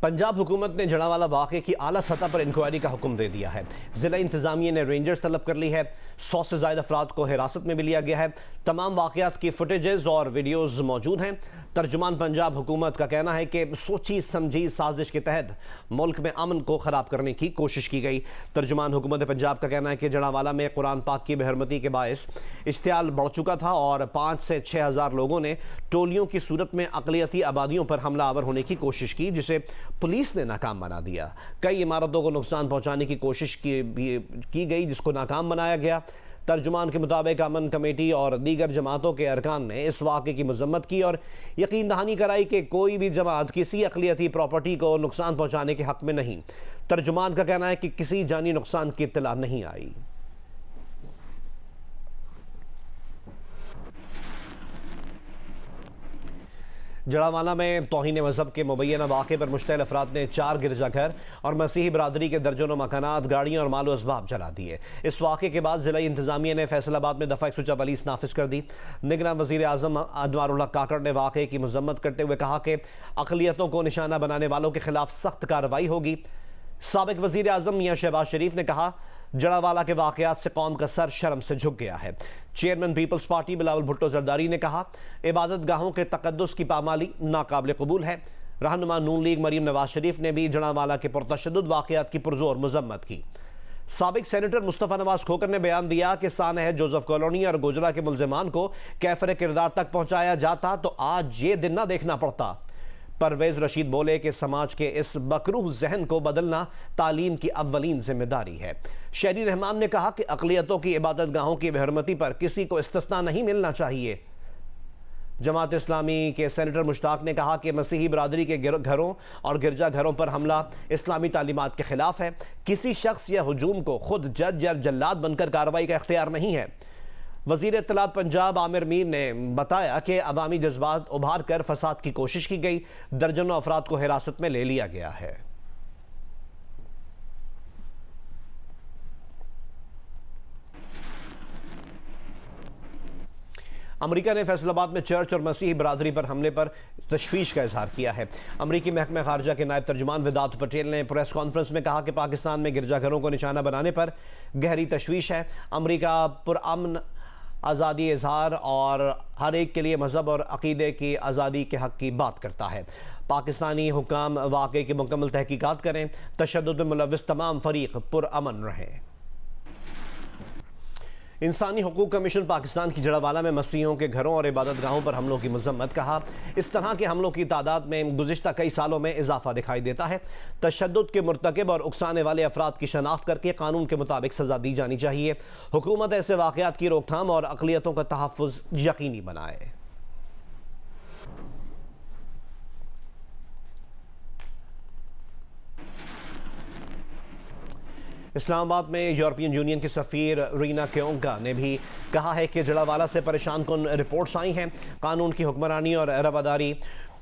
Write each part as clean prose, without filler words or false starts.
पंजाब हुकूमत ने जड़ावाला वाक़े की आला सतह पर इंक्वायरी का हुक्म दे दिया है। ज़िला इंतज़ामिया ने रेंजर्स तलब कर ली है। 100 से ज़ायद अफराद को हिरासत में भी लिया गया है। तमाम वाक़यात की फुटेजेस और वीडियोज़ मौजूद हैं। तर्जुमान पंजाब हुकूमत का कहना है कि सोची समझी साजिश के तहत मुल्क में अमन को ख़राब करने की कोशिश की गई। तर्जुमान हुकूमत पंजाब का कहना है कि जड़ावाला में कुरान पाक की बेहरमती के बायस इश्तियाल बढ़ चुका था और 5 से 6 हज़ार लोगों ने टोलियों की सूरत में अक़लियती आबादियों पर हमला आवर होने की कोशिश की, जिसे पुलिस ने नाकाम बना दिया। कई इमारतों को नुकसान पहुंचाने की कोशिश की गई, जिसको नाकाम बनाया गया। तर्जुमान के मुताबिक अमन कमेटी और दीगर जमातों के अरकान ने इस वाक़े की मजम्मत की और यकीन दहानी कराई कि कोई भी जमात किसी अक़लियती प्रॉपर्टी को नुकसान पहुंचाने के हक़ में नहीं। तर्जुमान का कहना है कि किसी जानी नुकसान की इत्तला नहीं आई। जड़ावाला में तौहीन मजहब के मुबैना वाक़े पर मुश्तइल अफराद ने 4 गिरजाघर और मसीही बरादरी के दर्जनों मकानात, गाड़ियाँ और मालो असबाब जला दिए। इस वाक़े के बाद ज़िला इंतज़ामिया ने फैसलाबाद में दफ़ा 144 नाफिज कर दी। निगरान वज़ीर आज़म अनवारुल हक काकड़ ने वाक़े की मजम्मत करते हुए कहा कि अक़लियतों को निशाना बनाने वालों के खिलाफ सख्त कार्रवाई होगी। साबिक़ वज़ीर आज़म मियाँ शहबाज शरीफ ने कहा, जड़ावाला के वाक़यात से कौम का सर शर्म से झुक गया है। Chairman Peoples Party Bilawal Bhutto Zardari ने कहा, इबादत गाहों के तकद्दुस की पामाली नाकाबिल कबूल है। रहनुमा नून लीग मरीम नवाज शरीफ ने भी जड़ावाला के पुरतशद्दुद वाक़यात की पुरजोर मजम्मत की। साबिक़ सेनेटर मुस्तफ़ा नवाज खोकर ने बयान दिया कि सानह जोसेफ कॉलोनी और गुजरा के मुल्ज़िमान को कैफर किरदार तक पहुँचाया जाता तो आज ये दिन ना देखना पड़ता। परवेज़ रशीद बोले कि समाज के इस मकरूह जहन को बदलना तालीम की अव्वलीन जिम्मेदारी है। शहरी रहमान ने कहा कि अक़लियतों की इबादत गाहों की बेहरमती पर किसी को इस्तिस्ना नहीं मिलना चाहिए। जमात इस्लामी के सेनेटर मुश्ताक ने कहा कि मसीही बरादरी के घरों और गिरजा घरों पर हमला इस्लामी तालीमात के खिलाफ है। किसी शख्स या हुजूम को खुद जज या जल्लाद बनकर कार्रवाई का इख्तियार नहीं है। वज़ीर इत्तलात पंजाब आमिर मीर ने बताया कि अवामी जज्बात उभार कर फसाद की कोशिश की गई। दर्जनों अफराद को हिरासत में ले लिया गया है। अमरीका ने फैसलाबाद में चर्च और मसीही बरादरी पर हमले पर तशवीश का इजहार किया है। अमरीकी महकमा खारजा के नायब तर्जुमान वेदांत पटेल ने प्रेस कॉन्फ्रेंस में कहा कि पाकिस्तान में गिरजाघरों को निशाना बनाने पर गहरी तशवीश है। अमरीका पुरअमन आज़ादी इजहार और हर एक के लिए मज़हब और अक़ीदे की आज़ादी के हक़ की बात करता है। पाकिस्तानी हुकाम वाक़े की मुकम्मल तहकीकात करें, तशद्दुद में मुलव्विस तमाम फ़रीक़ पुरअमन रहें। इंसानी हुकूक कमीशन पाकिस्तान की जड़ावाला में मसीहियों के घरों और इबादत गाहों पर हमलों की मजम्मत कहा। इस तरह के हमलों की तादाद में गुज़िश्ता कई सालों में इजाफा दिखाई देता है। तशद्दुद के मुर्तकिब और उकसाने वाले अफराद की शनाख्त करके कानून के मुताबिक सज़ा दी जानी चाहिए। हुकूमत ऐसे वाक़यात की रोकथाम और अक़लियतों का तहफ़्फ़ुज़ यकीनी बनाए। इस्लामाबाद में यूरोपियन यूनियन के सफ़ीर रीना क्योंगा ने भी कहा है कि जड़ावाला से परेशान कुन रिपोर्ट्स आई हैं। कानून की हुक्मरानी और रवादारी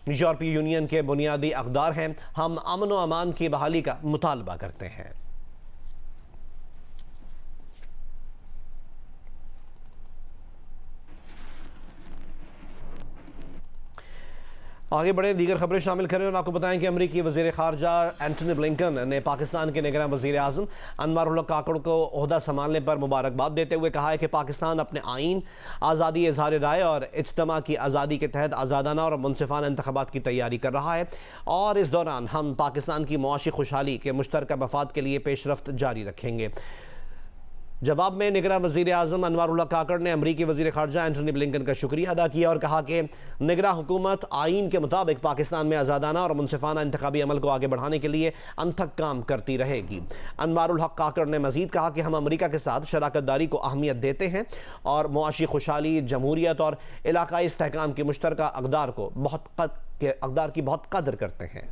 यूरोपीय यूनियन के बुनियादी अक़दार हैं। हम अमन व अमान की बहाली का मुतालबा करते हैं। आगे बढ़े, दीगर खबरें शामिल करें और आपको बताएं कि अमरीकी वज़ीर ख़ारजा एंटनी ब्लिंकन ने पाकिस्तान के निगरान वज़ीर आज़म अनवारुल हक काकड़ को ओहदा संभालने पर मुबारकबाद देते हुए कहा है कि पाकिस्तान अपने आइन, आज़ादी इज़हार राय और इज्तिमा की आज़ादी के तहत आज़ादाना और मुनसिफाना इंतख़ाबात की तैयारी कर रहा है और इस दौरान हम पाकिस्तान की मुआशी खुशहाली के मुश्तरका मफाद के लिए पेशरफ्त जारी रखेंगे। जवाब में निगरान वज़ीर आज़म अनवारुल हक काकड़ ने अमरीकी वज़ीर ख़ारजा एंटनी ब्लिंकन का शुक्रिया अदा किया और कहा कि निगरान हुकूमत आइन के मुताबिक पाकिस्तान में आज़ादाना और मुनसिफाना इंतखाबी अमल को आगे बढ़ाने के लिए अनथक काम करती रहेगी। अनवारुल हक काकड़ ने मज़ीद कहा कि हम अमरीका के साथ शराकत दारी को अहमियत देते हैं और मुआशी खुशहाली, जमहूरियत और इलाकाई इस्तेहकाम के मुश्तरका अक़दार की बहुत कदर करते हैं।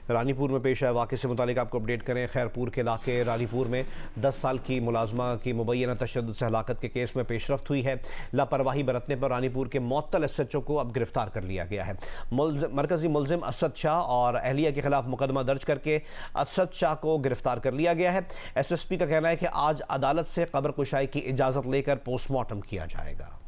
रानीपुर में पेश आए वाक़े से मुतालिक आपको अपडेट करें। खैरपुर के इलाके रानीपुर में 10 साल की मुलाजमा की मुबैना तशद्दुद से हलाकत के केस में पेशरफ्त हुई है। लापरवाही बरतने पर रानीपुर के मुअत्तल SHO को अब गिरफ्तार कर लिया गया है। मरकजी मुलजिम असद शाह और अहलिया के खिलाफ मुकदमा दर्ज करके असद शाह को गिरफ्तार कर लिया गया है। SSP का कहना है कि आज अदालत से कब्र कुशाई की इजाज़त लेकर पोस्टमार्टम किया जाएगा।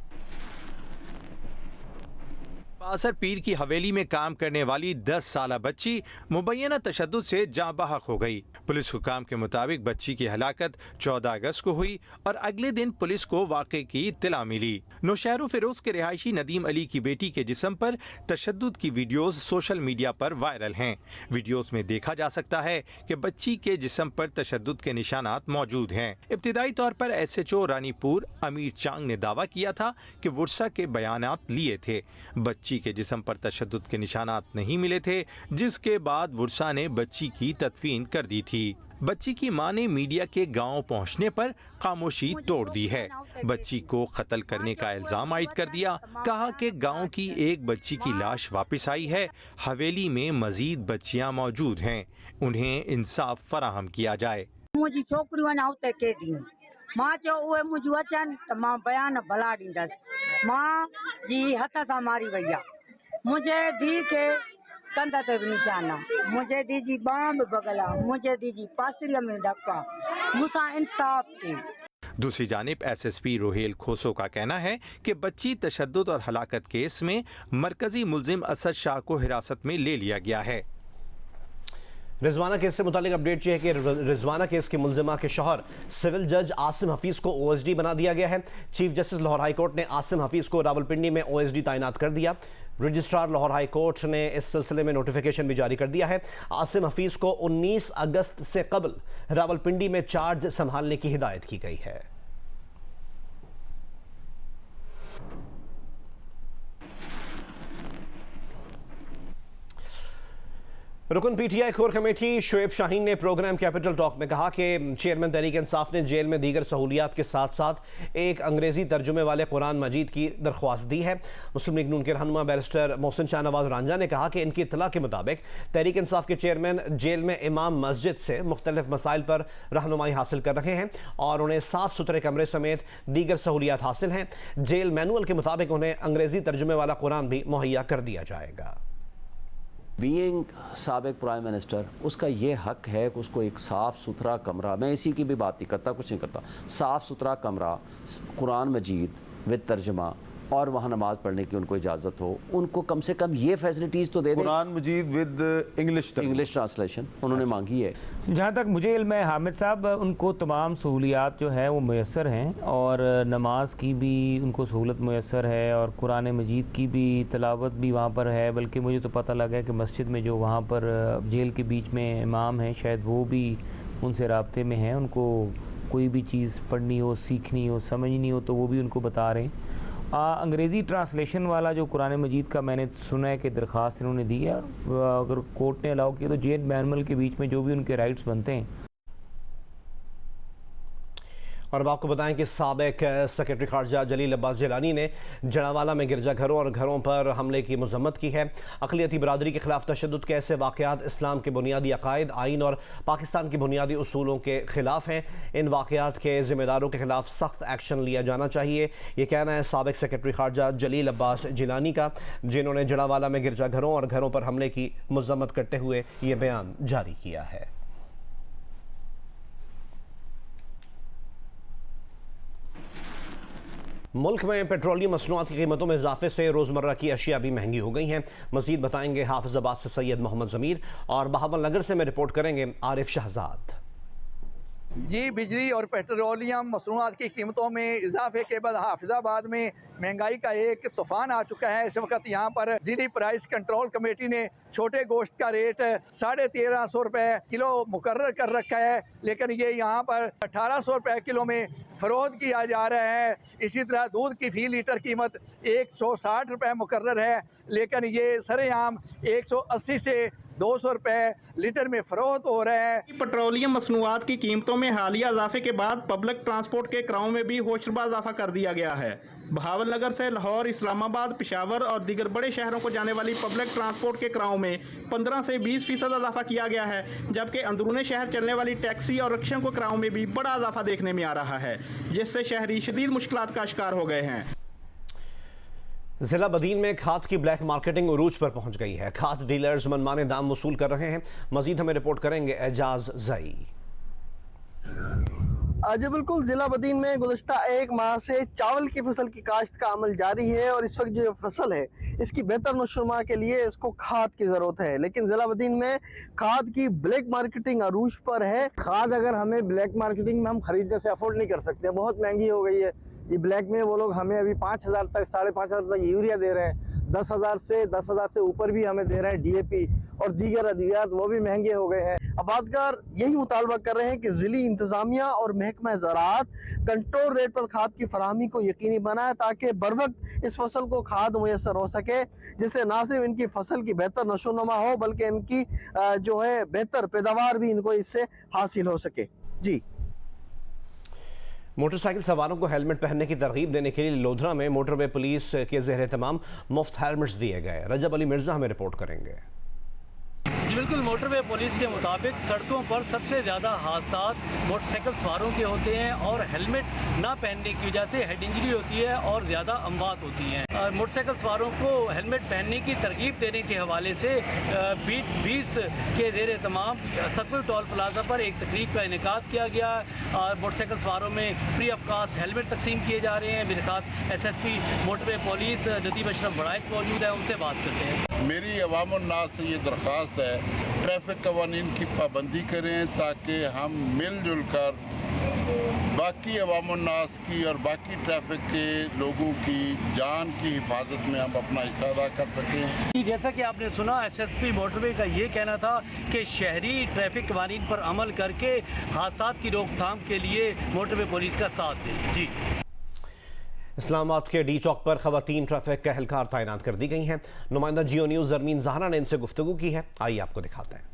बासर पीर की हवेली में काम करने वाली 10 साला बच्ची मुबैना तशद्दुद से जाँ बहक हो गई। पुलिस हुकाम के मुताबिक बच्ची की हलाकत 14 अगस्त को हुई और अगले दिन पुलिस को वाक़े की इत्तला मिली। नौशहर फिरोज के रिहायशी नदीम अली की बेटी के जिस्म पर तशद्दुद की वीडियोस सोशल मीडिया पर वायरल हैं। वीडियोस में देखा जा सकता है कि बच्ची के जिस्म पर तशद्दुद के निशानात मौजूद हैं। इब्तिदाई तौर पर SHO रानीपुर अमीर चांग ने दावा किया था कि वर्षा के बयानात लिए थे। बच्ची के जिस्म पर तशद्दुद के निशानात नहीं मिले थे, जिसके बाद वर्षा ने बच्ची की तदफीन कर दी थी। बच्ची की मां ने मीडिया के गांव पहुंचने पर खामोशी तोड़ दी है। बच्ची को कत्ल करने का इल्जाम आयद कर दिया। कहा कि गांव की एक बच्ची की लाश वापस आई है। हवेली में मजीद बच्चियां मौजूद हैं, उन्हें इंसाफ फराहम किया जाए। मुझी छोकरियों आउते के दी मां चो उहे मुझ अचन त मां बयान भला ॾींदसि। मां जी हथ सां मारी वई आहे। मुंहिंजे धीउ के कंध ते बि निशान आहे। मुंहिंजे धीउ जी बांह बि भगल आहे। मुंहिंजे धीउ जी पासरीअ में धक आहे। मूंसां इंसाफ़ थिए। दूसरी जानिब SSP रोहेल खोसो का कहना है कि बच्ची तशद्दुद और हलाकत केस में मरकजी मुल्जिम असद शाह को हिरासत में ले लिया गया है। रिजवाना केस से मुतालिक अपडेट यह है कि रिजवाना केस के मुलजिमा के शौहर सिविल जज आसिम हफीज को OSD बना दिया गया है। Chief justice Lahore high court ने आसिम हफीज को रावलपिंडी में OSD तैनात कर दिया। रजिस्ट्रार लाहौर हाई कोर्ट ने इस सिलसिले में नोटिफिकेशन भी जारी कर दिया है। आसिम हफीज को 19 अगस्त से कबल रावलपिंडी में चार्ज संभालने की हिदायत की गई है। रुकन PTI core committee Shoaib Shaheen ने प्रोग्राम कैपिटल टॉक में कहा कि चेयरमैन तहरीक इंसाफ ने जेल में दीगर सहूलियात के साथ साथ एक अंग्रेजी तर्जुमे वाले कुरान मजीद की दरख्वास्त दी है। मुस्लिम लीग नून के रहनुमा बैरिस्टर मोहसिन शाहनवाज रांझा ने कहा कि इनकी इत्तला के मुताबिक तहरीक इंसाफ के चेयरमैन जेल में इमाम मस्जिद से मुख्तलिफ मसाइल पर रहनुमाई हासिल कर रहे हैं और उन्हें साफ सुथरे कमरे समेत दीगर सहूलियात हासिल हैं। जेल मैनुअल के मुताबिक उन्हें अंग्रेजी तर्जुमे वाला कुरान भी मुहैया कर दिया जाएगा। बीइंग साबिक प्राइम मिनिस्टर, उसका ये हक है कि उसको एक साफ़ सुथरा कमरा, मैं इसी की भी बात नहीं करता, कुछ नहीं करता, साफ़ सुथरा कमरा, कुरान मजीद विद तर्जमा और वहाँ नमाज़ पढ़ने की उनको इजाज़त हो। उनको कम से कम ये फैसिलिटीज़ तो दे दें। कुरान मजीद विद इंग्लिश ट्रांसलेशन उन्होंने मांगी है। जहाँ तक मुझे इल्म है हामिद साहब, उनको तमाम सहूलियात जो है वो मैसर हैं और नमाज की भी उनको सहूलत मैसर है और कुरान मजीद की भी तिलावत भी वहाँ पर है। बल्कि मुझे तो पता लगा कि मस्जिद में जो वहाँ पर जेल के बीच में इमाम हैं, शायद वो भी उनसे राब्ते में हैं। उनको कोई भी चीज़ पढ़नी हो, सीखनी हो, समझनी हो तो वो भी उनको बता रहे हैं। अंग्रेज़ी ट्रांसलेशन वाला जो कुरान मजीद का मैंने सुना है कि दरख्वास्त इन्होंने दी है, अगर कोर्ट ने अलाउ किया तो जेल मैनुअल के बीच में जो भी उनके राइट्स बनते हैं। और अब आपको बताएं कि साबिक सेक्रेटरी खारजा जलील अब्बास जिलानी ने जड़ावाला में गिरजाघरों और घरों पर हमले की मजम्मत की है। अक़लियती बरादरी के खिलाफ तशद्दुद के ऐसे वाक़यात इस्लाम के बुनियादी अकायद, आइन और पाकिस्तान की बुनियादी उसूलों के खिलाफ हैं। इन वाक़यात के ज़िम्मेदारों के खिलाफ सख्त एक्शन लिया जाना चाहिए, ये कहना है साबिक सेक्रेटरी खारजा जलील अब्बास जिलानी का, जिन्होंने जड़ावाला में गिरजाघरों और घरों पर हमले की मजम्मत करते हुए ये बयान जारी किया है। मुल्क में पेट्रोलियम मसनूआत की कीमतों में इजाफे से रोज़मर्रा की अशिया भी महंगी हो गई हैं। मज़ीद बताएंगे हाफिज़ाबाद से सैयद मोहम्मद ज़मीर और बहावल नगर से मैं रिपोर्ट करेंगे आरिफ शहजाद। जी, बिजली और पेट्रोलियम मसनूआत की कीमतों में इजाफे के बाद हाफिज़ाबाद में महंगाई का एक तूफ़ान आ चुका है। इस वक्त यहाँ पर ज़ीडी प्राइस कंट्रोल कमेटी ने छोटे गोश्त का रेट 1350 रुपये किलो मुकर्रर कर रखा है, लेकिन ये यहाँ पर 1800 रुपये किलो में फ़रोख्त किया जा रहा है। इसी तरह दूध की फ़ी लीटर कीमत 160 रुपये मुकर्रर है, लेकिन ये सरेआम 180 से 200 रुपये लीटर में फ़रोख्त हो रहा है। पेट्रोलियम मसनूआत की कीमतों में हालिया इजाफे के बाद पब्लिक ट्रांसपोर्ट के किरायों में भी होशरुबा इजाफा कर दिया गया है। बहावल नगर से लाहौर, इस्लामाबाद, पेशावर और दीगर बड़े शहरों को जाने वाली पब्लिक ट्रांसपोर्ट के किरायों में 15 से 20% इजाफा किया गया है, जबकि अंदरूनी शहर चलने वाली टैक्सी और रिक्शों के किरायों में भी बड़ा इजाफा देखने में आ रहा है, जिससे शहरी शदीद मुश्किलात का शिकार हो गए हैं। जिला बदीन में खाद की ब्लैक मार्केटिंग उरूज पर पहुंच गई है। खाद डीलर्स मनमाने दाम वसूल कर रहे हैं। मजीद हमें रिपोर्ट करेंगे एजाज जई। जी बिल्कुल, ज़िला बदीन में गुज़श्ता एक माह से चावल की फसल की काश्त का अमल जारी है और इस वक्त जो फसल है इसकी बेहतर नशोनुमा के लिए इसको खाद की ज़रूरत है, लेकिन ज़िला बदीन में खाद की ब्लैक मार्केटिंग अरूज पर है। खाद अगर हमें ब्लैक मार्केटिंग में हम खरीदने से अफोर्ड नहीं कर सकते, बहुत महंगी हो गई है ये ब्लैक में। वो लोग हमें अभी 5,000 तक 5,500 तक यूरिया दे रहे हैं, 10,000 से ऊपर भी हमें दे रहे हैं डीएपी और दीगर अद्वियात, वो भी महंगे हो गए हैं। आबादकार यही मुतालबा कर रहे हैं कि ज़िली इंतज़ामिया और महकमा ज़राअत कंट्रोल रेट पर खाद की फराहमी को यकीनी बनाए ताकि बर वक्त इस फसल को खाद मुयसर हो सके, जिससे ना सिर्फ इनकी फसल की बेहतर नशोनुमा हो बल्कि इनकी जो है बेहतर पैदावार भी इनको इससे हासिल हो सके। जी। मोटरसाइकिल सवारों को हेलमेट पहनने की तरगीब देने के लिए लोधरा में मोटरवे पुलिस के ज़ेर तमाम मुफ्त हेलमेट्स दिए गए। रजब अली मिर्जा हमें रिपोर्ट करेंगे। जी बिल्कुल, मोटरवे पुलिस के मुताबिक सड़कों पर सबसे ज़्यादा हादसात मोटरसाइकिल सवारों के होते हैं और हेलमेट ना पहनने की वजह से हेड इंजरी होती है और ज़्यादा अमवात होती हैं। मोटरसाइकिल सवारों को हेलमेट पहनने की तरगीब देने के हवाले से बीट 20 के ज़ेर तमाम सतपुर टोल प्लाजा पर एक तकरीब का इनेकाद किया गया और मोटरसाइकिल सवारों में फ्री ऑफ कास्ट हेलमेट तकसीम किए जा रहे हैं। मेरे साथ SSP motorway police Nadeem Ashraf Baraik मौजूद है, उनसे बात करते हैं। मेरी अवामुन्नास से ये दरख्वास्त है, ट्रैफिक कवानीन की पाबंदी करें ताकि हम मिलजुल कर बाकी अवामुन्नास की और बाकी ट्रैफिक के लोगों की जान की हिफाजत में हम अपना हिस्सा अदा कर सकें। जैसा कि आपने सुना, SSP मोटरवे का ये कहना था कि शहरी ट्रैफिक कवानीन पर अमल करके हादसात की रोकथाम के लिए मोटरवे पुलिस का साथ दें। जी। इस्लामाबाद के डी चौक पर खवातीन ट्रैफिक के एहलकार तैनात कर दी गई हैं। नुमाइंदा जियो न्यूज़ जरमीन ज़हरा ने इनसे गुफ्तगू की है, आइए आपको दिखाते हैं।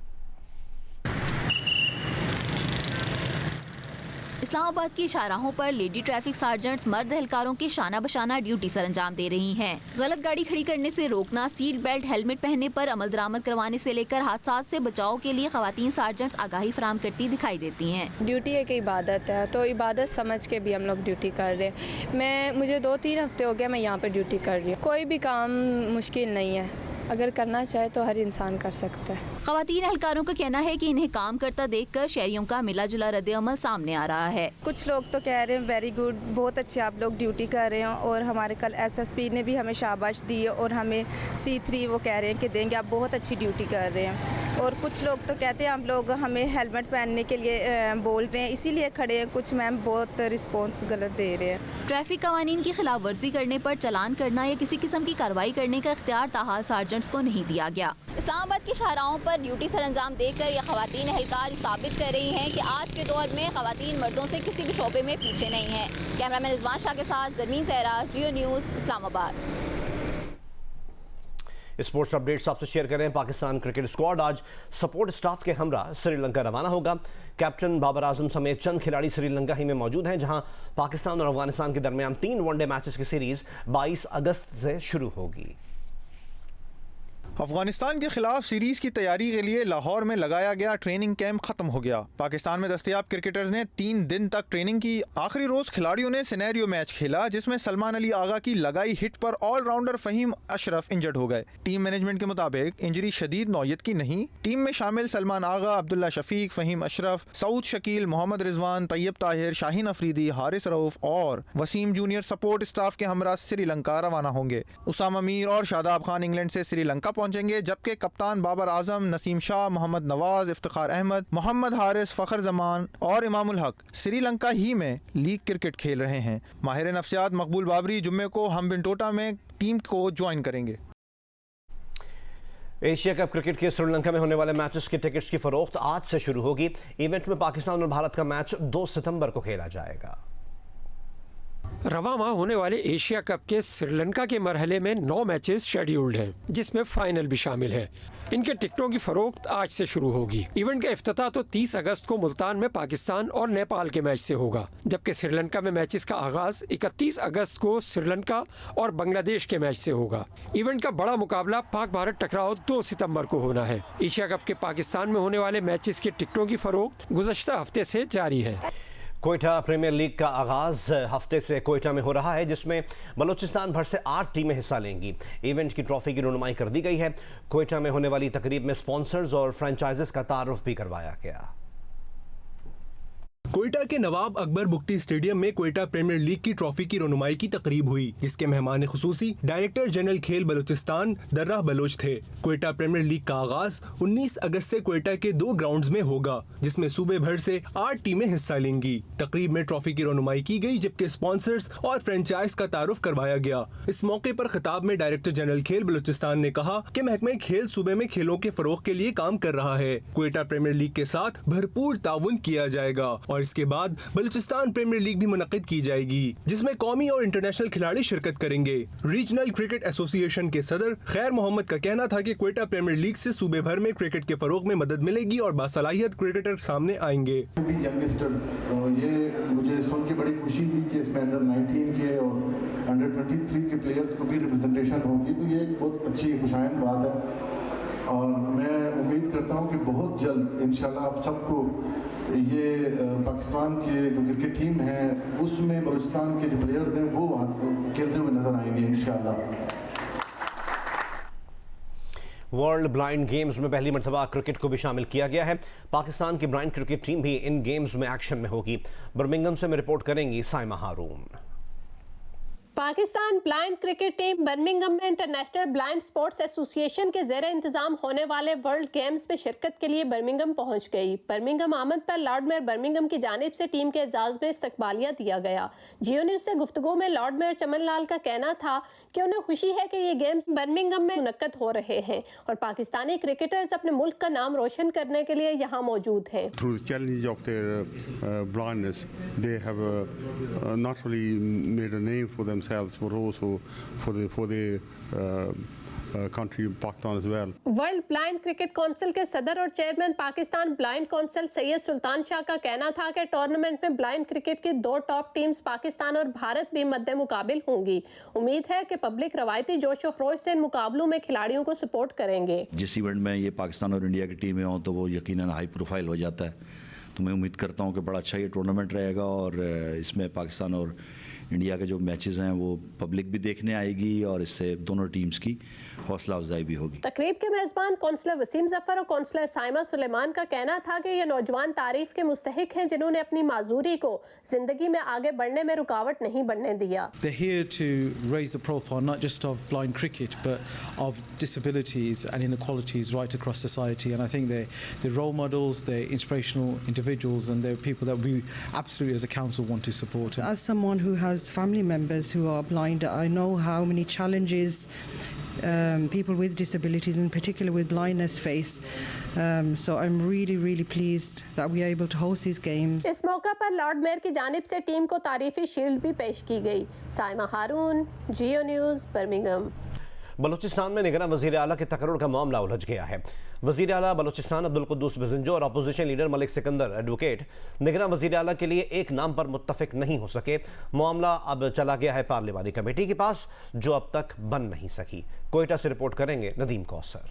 इस्लामाबाद की शाहराहों पर लेडी ट्रैफिक सार्जेंट्स मर्द एहलकारों की शाना बशाना ड्यूटी सरअंजाम दे रही हैं। गलत गाड़ी खड़ी करने से रोकना, सीट बेल्ट, हेलमेट पहनने पर अमल दरामद करवाने से लेकर हादसात से बचाव के लिए खवातीन सार्जेंट्स आगाही फराहम करती दिखाई देती हैं। ड्यूटी एक इबादत है, तो इबादत समझ के भी हम लोग ड्यूटी कर रहे हैं। मुझे 2-3 हफ्ते हो गया मैं यहाँ पर ड्यूटी कर रही हूँ। कोई भी काम मुश्किल नहीं है, अगर करना चाहे तो हर इंसान कर सकता है। खवातीन एहलकारों का कहना है कि इन्हें काम करता देखकर शहरियों का मिला जुला रद्द-ए-अमल सामने आ रहा है। कुछ लोग तो कह रहे हैं वेरी गुड, बहुत अच्छे आप लोग ड्यूटी कर रहे हैं, और हमारे कल SSP ने भी हमें शाबाश दी है और हमें C3 वो कह रहे हैं कि देंगे, आप बहुत अच्छी ड्यूटी कर रहे हैं। और कुछ लोग तो कहते हैं आप लोग हमें हेलमेट पहनने के लिए बोल रहे हैं, इसीलिए खड़े हैं। कुछ मैम बहुत रिस्पॉन्स गलत दे रहे हैं। ट्रैफिक कवानीन की खिलाफ वर्जी करने पर चालान करना या किसी किस्म की कार्रवाई करने का इख्तियार ताहाल सार्जेंट्स को नहीं दिया गया। इस्लामाबाद की शाहराहों पर ड्यूटी सरअंजाम देकर ये खवातीन एहलकार साबित कर रही हैं कि आज के दौर में खवातीन मर्दों से किसी भी शोबे में पीछे नहीं है। कैमरामैन रिजवान शाह के साथ जरमीन सहरा, जियो न्यूज़, इस्लामाबाद। स्पोर्ट्स अपडेट्स आपसे शेयर करें। पाकिस्तान क्रिकेट स्क्वाड आज सपोर्ट स्टाफ के हमरा श्रीलंका रवाना होगा। कैप्टन बाबर आजम समेत चंद खिलाड़ी श्रीलंका ही में मौजूद हैं, जहां पाकिस्तान और अफगानिस्तान के दरमियान 3 वनडे मैचेस की सीरीज 22 अगस्त से शुरू होगी। अफगानिस्तान के खिलाफ सीरीज की तैयारी के लिए लाहौर में लगाया गया ट्रेनिंग कैंप खत्म हो गया। पाकिस्तान में दस्तयाब क्रिकेटर्स ने 3 दिन तक ट्रेनिंग की। आखिरी रोज खिलाड़ियों ने सिनेरियो मैच खेला, जिसमें सलमान अली आगा की लगाई हिट पर ऑलराउंडर फहीम अशरफ इंजर्ड हो गए। टीम मैनेजमेंट के मुताबिक इंजरी शदीद नौयत की नहीं। टीम में शामिल सलमान आगा, अब्दुल्ला शफीक, फहीम अशरफ, सऊद शकील, मोहम्मद रिजवान, तैयब ताहिर, शाहीन अफरीदी, हारिस रऊफ और वसीम जूनियर सपोर्ट स्टाफ के हमरा श्रीलंका रवाना होंगे। उसामा मीर और शादाब खान इंग्लैंड से श्रीलंका पहुंचेंगे, जबकि कप्तान बाबर आजम, नसीम शाह, मोहम्मद नवाज, इफ्तिखार अहमद, मोहम्मद हारिस, फ़खर जमान और इमामुल हक श्रीलंका ही में लीग क्रिकेट खेल रहे हैं। माहिर नफ्सियात मकबूल बाबरी जुम्मे को हम्बिनटोटा में टीम को ज्वाइन करेंगे। एशिया कप क्रिकेट के श्रीलंका में होने वाले मैचेस के टिकट्स की फरोख्त आज से शुरू होगी। इवेंट में पाकिस्तान और भारत का मैच 2 सितंबर को खेला जाएगा। रवां माह होने वाले एशिया कप के श्रीलंका के मरहले में 9 मैचेस शेड्यूल्ड हैं, जिसमें फाइनल भी शामिल है। इनके टिकटों की फरोख्त आज से शुरू होगी। इवेंट का इफ्तिताह तो 30 अगस्त को मुल्तान में पाकिस्तान और नेपाल के मैच से होगा, जबकि श्रीलंका में मैचेस का आगाज 31 अगस्त को श्रीलंका और बांग्लादेश के मैच से होगा। इवेंट का बड़ा मुकाबला पाक भारत टकराव 2 सितंबर को होना है। एशिया कप के पाकिस्तान में होने वाले मैचेस के टिकटों की फरोख्त गुज़श्ता हफ्ते से जारी है। कोयटा प्रीमियर लीग का आगाज हफ्ते से कोयटा में हो रहा है, जिसमें बलूचिस्तान भर से 8 टीमें हिस्सा लेंगी। इवेंट की ट्रॉफी की रुनुमाई कर दी गई है। कोयटा में होने वाली तकरीब में स्पॉन्सर्स और फ्रेंचाइजेस का तारुफ भी करवाया गया। कोयटा के नवाब अकबर बुख्ती स्टेडियम में कोयटा प्रीमियर लीग की ट्रॉफी की रनुमाई की तकरीब हुई, जिसके मेहमान खुसूसी डायरेक्टर जनरल खेल बलूचिस्तान दर्रा बलोच थे। कोयटा प्रीमियर लीग का आगाज 19 अगस्त से कोयटा के 2 ग्राउंड्स में होगा, जिसमें सूबे भर से 8 टीमें हिस्सा लेंगी। तकरीब में ट्रॉफी की रनुमाई की गई, जबकि स्पॉन्सर्स और फ्रेंचाइज का तारुफ करवाया गया। इस मौके पर खिताब में डायरेक्टर जनरल खेल बलूचिस्तान ने कहा कि महकमे खेल सूबे में खेलों के फरोग के लिए काम कर रहा है। कोयटा प्रीमियर लीग के साथ भरपूर ताउन किया जाएगा और इसके बाद बलूचिस्तान प्रीमियर लीग भी मुनक्किद की जाएगी, जिसमें कौमी और इंटरनेशनल खिलाड़ी शिरकत करेंगे। रीजनल क्रिकेट एसोसिएशन के सदर खैर मोहम्मद का कहना था कि कोयटा प्रीमियर लीग से सूबे भर में क्रिकेट के फरोग में मदद मिलेगी और बासलाहियत क्रिकेटर सामने आएंगे। ये मुझे सुन के बड़ी खुशी हुई कि इसमें अंडर 19 के और अंडर 23 के प्लेयर्स को भी रिप्रेजेंटेशन होगी, तो ये एक बहुत अच्छी खुशाइंद बात है। और मैं उम्मीद करता हूँ कि बहुत जल्द इंशाल्लाह आप सबको ये पाकिस्तान के जो क्रिकेट टीम है उसमें बलूचिस्तान के जो प्लेयर्स हैं वो खेलते हुए नजर आएंगे इंशाल्लाह। वर्ल्ड ब्लाइंड गेम्स में पहली मरतबा क्रिकेट को भी शामिल किया गया है। पाकिस्तान की ब्लाइंड क्रिकेट टीम भी इन गेम्स में एक्शन में होगी। बर्मिंघम से में रिपोर्ट करेंगी Saima Haroon. Pakistan blind cricket team Birmingham में इंटरनेशनल ब्लाइंड स्पोर्ट्स एसोसिएशन के ज़ेरे इंतजाम होने वाले वर्ल्ड गेम्स में शिरकत के लिए बर्मिंघम पहुंच गई। बर्मिंघम आमद पर लॉर्ड मेयर बर्मिंघम की जानिब से टीम के एजाज में इस्तकबालिया दिया गया। जियो न्यूज़ से गुफ्तगू में लॉर्ड मेयर चमन लाल का कहना था कि उन्हें खुशी है कि ये गेम्स बर्मिंघम में मुनक्कद हो रहे हैं और पाकिस्तानी क्रिकेटर्स अपने मुल्क का नाम रोशन करने के लिए यहाँ मौजूद हैं। Through the challenge of their blindness, they have not only made a name for themselves, but also for the country Pakistan as well. World blind cricket council के सदर और chairman Pakistan blind council Syed Sultan Shah का कहना था कि टूर्नामेंट में blind cricket की 2 top teams Pakistan और भारत भी मद्दे मुकाबिल होंगी। उम्मीद है कि पब्लिक रवायती जोश और खरोश से इन मुकाबलों में खिलाड़ियों को सपोर्ट करेंगे। जिस इवेंट में ये पाकिस्तान और इंडिया की टीमें हों तो वो यकीनन हाई प्रोफाइल हो जाता है, तो मैं उम्मीद करता हूँ कि बड़ा अच्छा ये टूर्नामेंट रहेगा और इसमें पाकिस्तान और इंडिया के जो मैचेस हैं वो पब्लिक भी देखने आएगी और इससे दोनों टीम्स की हौसला अफजाई भी होगी। तकरीब के मेज़बान कौंसलर वसीम जफर और कौंसलर साइमा सुलेमान का कहना था कि ये नौजवान तारीफ के मुस्तहिक हैं जिन्होंने अपनी माजूरी को जिंदगी में आगे बढ़ने में रुकावट नहीं बनने दिया। They're here to raise the profile not just of blind cricket but of disabilities and inequalities right across society, and I think they're role models, they're inspirational individuals, and they're people that we absolutely as a council want to support. As someone who has family members who are blind, I know how many challenges people with disabilities, in particular with blindness, face. So I'm really pleased that we are able to host these games. इस मौका पर Lord mayor की जानिब से team को तारीफी shield भी पेश की गई। साइमा हारून, जियो न्यूज़, बर्मिंघम। बलूचिस्तान में निगरान वज़ीर आला के तकर्रुर का मामला उलझ गया है। वज़ीर आला बलूचिस्तान अब्दुल कुद्दूस बिज़ंजो और opposition leader Malik Sikandar advocate निगरान वज़ीर आला के लिए एक नाम पर मुत्तफिक नहीं हो सके। मामला अब चला गया है पार्लिमानी कमेटी के पास, जो अब तक बन नहीं सकी। कोयटा से रिपोर्ट करेंगे नदीम कौसर।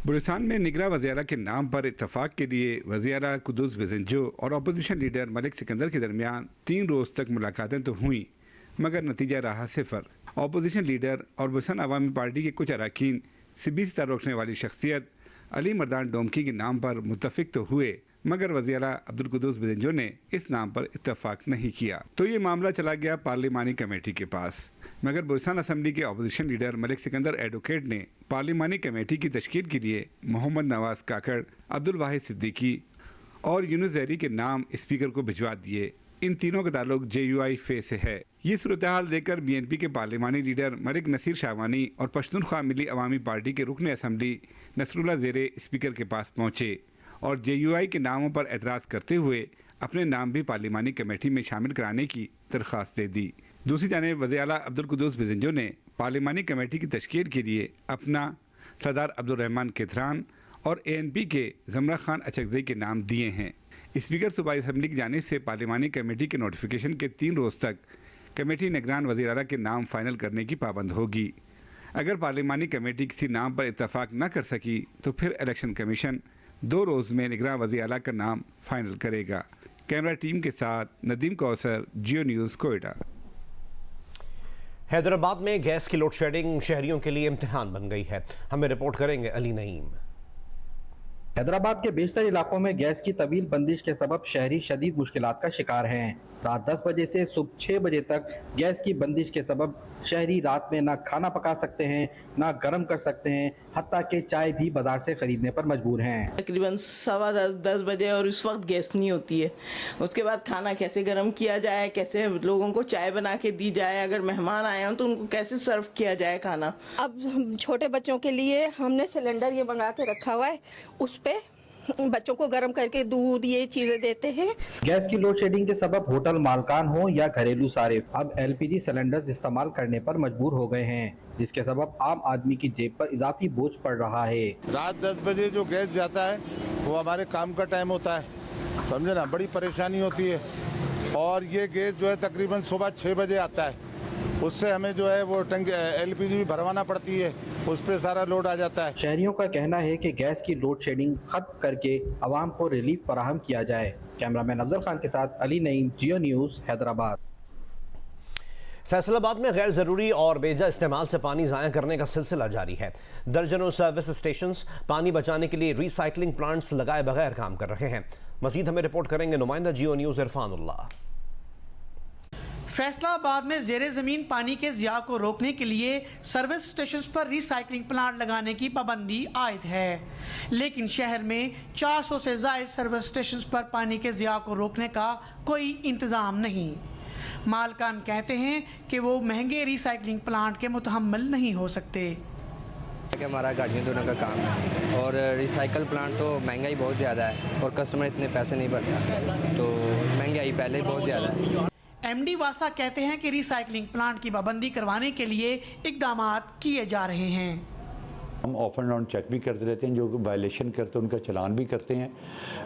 बलूचिस्तान में निगरान वज़ीर आला के नाम पर इत्तफाक के लिए वज़ीर आला कुद्दूस बिज़ंजो और अपोजिशन लीडर मलिक सिकंदर के दरमियान 3 रोज़ तक मुलाकातें तो हुई, मगर नतीजा रहा सिफर। अपोजिशन लीडर और बलूचिस्तान अवामी पार्टी के कुछ अरकान सीबी से ताल्लुक़ रखने वाली शख्सियत अली मर्दान डोमकी के नाम पर मुत्तफिक तो हुए, मगर वज़ीर आला अब्दुल कुद्दूस बिज़ंजो ने इस नाम पर इत्तफाक नहीं किया, तो ये मामला चला गया पार्लिमानी कमेटी के पास। मगर बलूचिस्तान असम्बली के opposition leader Malik Sikandar advocate ने पार्लिमानी कमेटी की तश्कील के लिए मोहम्मद नवाज काकड़, अब्दुल वाहिद सिद्दीकी और यूनुस ज़हरी के नाम स्पीकर को भिजवा दिए। इन तीनों का ताल्लुक JUI फे से है। ये सूरत हाल देखकर BNP के पार्लिमानी लीडर मलिक नसीर शाहवानी और पश्तूनख्वा मिली अवामी पार्टी के रुकन असम्बली नसरुल्लाह ज़ेरे स्पीकर के पास पहुँचे और JUI के नामों पर एतराज़ करते हुए अपने नाम भी पार्लिमानी कमेटी में शामिल कराने की दरख्वास्त दे दी। दूसरी जानिब वज़ीर आला अब्दुल कुद्दूस बिज़ंजो ने पार्लिमानी कमेटी की तश्कील के लिए अपना सरदार अब्दुल रहमान केथरान और ANP के ज़मरा खान अचकज़ई के नाम दिए हैं। स्पीकर सूबाई असम्बली की जानिब से पार्लिमानी कमेटी के नोटिफिकेशन के 3 रोज़ तक कमेटी निगरान वज़ीर आला के नाम फ़ाइनल करने की पाबंद होगी। अगर पार्लिमानी कमेटी किसी नाम पर इत्तफाक न कर सकी तो फिर इलेक्शन कमीशन 2 रोज़ में निगरान वज़ीर आला का नाम फ़ाइनल करेगा। कैमरा टीम के साथ नदीम कौसर, जियो न्यूज़, कोयटा। हैदराबाद में गैस की लोड शेडिंग शहरियों के लिए इम्तिहान बन गई है। हमें रिपोर्ट करेंगे अली नईम। हैदराबाद के बेशतर इलाकों में गैस की तवील बंदिश के सबब शहरी शदीद मुश्किलात का शिकार हैं। रात 10 बजे से सुबह 6 बजे तक गैस की बंदिश के सबब शहरी रात में ना खाना पका सकते हैं, ना गर्म कर सकते हैं, हत्ता कि चाय भी बाजार से खरीदने पर मजबूर हैं। तकरीबन 10:15 बजे और इस वक्त गैस नहीं होती है। उसके बाद खाना कैसे गर्म किया जाए, कैसे लोगों को चाय बना के दी जाए, अगर मेहमान आए हों तो उनको कैसे सर्व किया जाए खाना। अब छोटे बच्चों के लिए हमने सिलेंडर ये मंगा के रखा हुआ है, उस पे बच्चों को गर्म करके दूध ये चीजें देते हैं। गैस की लोड शेडिंग के सबब होटल मालकान हो या घरेलू सारिफ अब LPG सिलेंडर्स इस्तेमाल करने पर मजबूर हो गए हैं, जिसके सबब आम आदमी की जेब पर इजाफी बोझ पड़ रहा है। रात 10 बजे जो गैस जाता है वो हमारे काम का टाइम होता है, समझे ना, बड़ी परेशानी होती है। और ये गैस जो है तकरीबन सुबह 6 बजे आता है, उससे हमें जो है वो LPG भी भरवाना पड़ती है, उस पर सारा लोड आ जाता है। शहरियों का कहना है कि गैस की लोड शेडिंग खत्म करके आवाम को रिलीफ फराहम किया जाए। कैमरामैन अफजल खान के साथ अली नईम, जियो न्यूज़, हैदराबाद। फैसलाबाद में गैर ज़रूरी और बेजा इस्तेमाल से पानी ज़ाया करने का सिलसिला जारी है। दर्जनों सर्विस स्टेशंस पानी बचाने के लिए रिसाइकलिंग प्लांट्स लगाए बगैर काम कर रहे हैं। मजीद हमें रिपोर्ट करेंगे नुमाइंदा जियो न्यूज़ इरफानुल्लाह। फैसलाबाद में ज़ेरे ज़मीन पानी के ज़िया को रोकने के लिए सर्विस स्टेशंस पर रिसाइकलिंग प्लांट लगाने की पाबंदी आयद है, लेकिन शहर में 400 से ज़ायद सर्विस स्टेशंस पर पानी के ज़िया को रोकने का कोई इंतज़ाम नहीं। मालकान कहते हैं कि वो महंगे रिसाइकलिंग प्लांट के मुतहम्मिल नहीं हो सकते। हमारा गाड़ियों धोने का काम है और रिसाइकल प्लांट तो महंगाई बहुत ज़्यादा है और कस्टमर इतने पैसे नहीं भरता, तो महंगाई पहले बहुत ज़्यादा है। MD वासा कहते हैं कि रिसाइकलिंग प्लांट की पाबंदी करवाने के लिए इक़दामात किए जा रहे हैं। हम ऑफ एंड ऑन चेक भी करते रहते हैं, जो वायलेशन करते हैं उनका चालान भी करते हैं,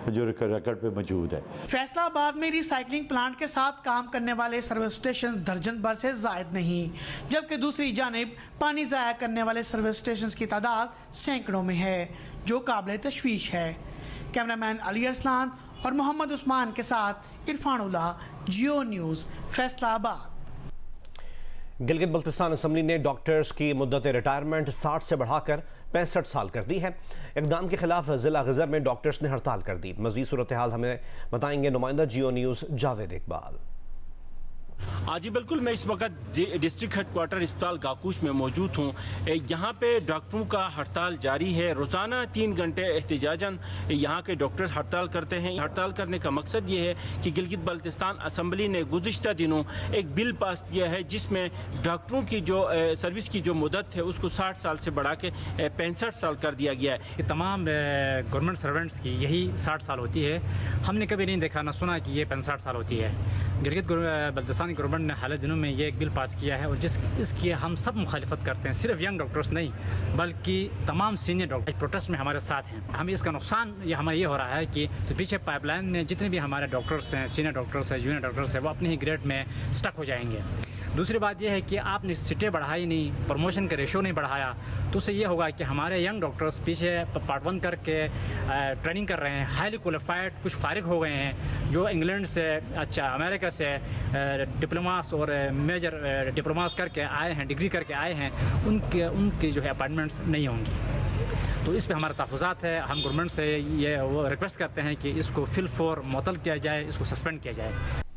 जो रिकॉर्ड पे मौजूद है। फैसलाबाद में रिसाइकलिंग प्लांट के साथ काम करने वाले सर्विस स्टेशन दर्जन भर से जायद नहीं, जबकि दूसरी जानिब पानी ज़ाया करने वाले सर्विस स्टेशन की तादाद सैकड़ों में है, जो काबिल तशवीश है। कैमरामैन अली अरसलान और मोहम्मद उस्मान के साथ इरफानुल्लाह, जियो न्यूज़, फैसलाबाद। गिलगित बल्तिस्तान असम्बली ने डॉक्टर्स की मुद्दत रिटायरमेंट 60 से बढ़ाकर 65 साल कर दी है। इक़दाम के खिलाफ ज़िला गज़र में डॉक्टर्स ने हड़ताल कर दी। मज़ीद सूरत हाल हमें बताएंगे नुमाइंदा जियो न्यूज़ जावेद इकबाल। जी बिल्कुल, मैं इस वक्त डिस्ट्रिक्ट हेडक्वार्टर अस्पताल गाकूश में मौजूद हूँ। यहाँ पे डॉक्टरों का हड़ताल जारी है। रोज़ाना 3 घंटे एहतजाजन यहाँ के डॉक्टर्स हड़ताल करते हैं। हड़ताल करने का मकसद ये है कि गिलगित बल्तिस्तान असम्बली ने गुज़िश्ता दिनों एक बिल पास किया है, जिसमें डॉक्टरों की जो सर्विस की जो मुद्दत है उसको 60 साल से बढ़ा के 65 साल कर दिया गया है। कि तमाम गवर्नमेंट सर्वेंट्स की यही 60 साल होती है। हमने कभी नहीं देखा ना सुना कि ये 65 साल होती है। गिलगित बल्तिस्तान गवर्नमेंट ने हाल दिनों में ये एक बिल पास किया है और इसकी हम सब मुखालिफत करते हैं, सिर्फ यंग डॉक्टर्स नहीं बल्कि तमाम सीनियर डॉक्टर प्रोटेस्ट में हमारे साथ हैं। हमें इसका नुकसान हमारा ये हो रहा है कि तो पीछे पाइपलाइन में जितने भी हमारे डॉक्टर्स हैं, सीनियर डॉक्टर्स हैं, जूनियर डॉक्टर्स हैं, वो अपने ही ग्रेड में स्टक हो जाएंगे। दूसरी बात यह है कि आपने सीटें बढ़ाई नहीं, प्रमोशन का रेशो नहीं बढ़ाया, तो उससे ये होगा कि हमारे यंग डॉक्टर्स पीछे पार्ट 1 करके ट्रेनिंग कर रहे हैं, हाईली क्वालिफाइड कुछ फारिग हो गए हैं, जो इंग्लैंड से अमेरिका से डिप्लोमास और मेजर डिप्लोमास करके आए हैं, डिग्री करके आए हैं, उनकी जो है अपॉइंटमेंट्स नहीं होंगी। तो इस पे हमारा तहफ़्फ़ुज़ात है। हम गवर्नमेंट से ये वो रिक्वेस्ट करते हैं कि इसको फिल फॉर मुअत्तल किया जाए, इसको सस्पेंड किया जाए।